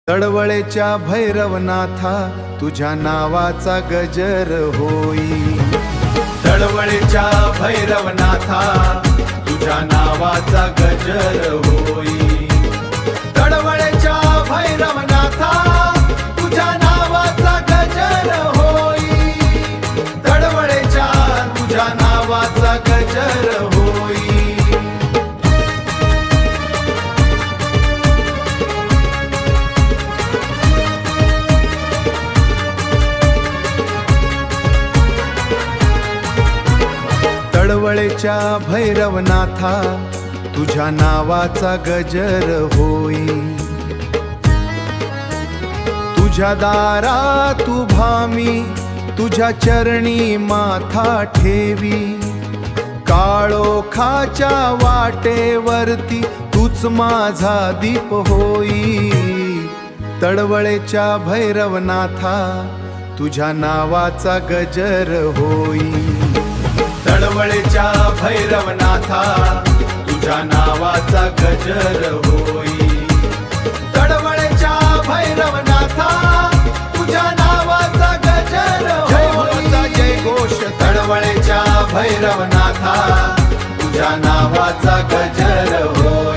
तळवळेच्या भैरवनाथा तुझ्या नावाचा गजर होई। तळवळेच्या भैरवनाथा तुझ्या नावाचा गजर होई। तळवळेच्या भैरवनाथा तुझ्या नावाचा गजर होई। तळवळेच्या तुझ्या नावाचा गजर होई। तळवळेच्या भैरवनाथा तुझ्या नावाचा गजर होई। तुझ्या दारात उभा मी तुझ्या चरणी माथा ठेवी। काळोखाच्या वाटेवरती तूच माझा दीप होई। तळवळेच्या भैरवनाथा तुझ्या नावाचा गजर होई। तळवळेच्या भैरवनाथा तुझ्या नावाचा गजर होई। तळवळेच्या भैरवनाथा तुझ्या नावाचा गजर होई। जय घोष तळवळेच्या भैरवनाथा तुझ्या नावाचा गजर होई।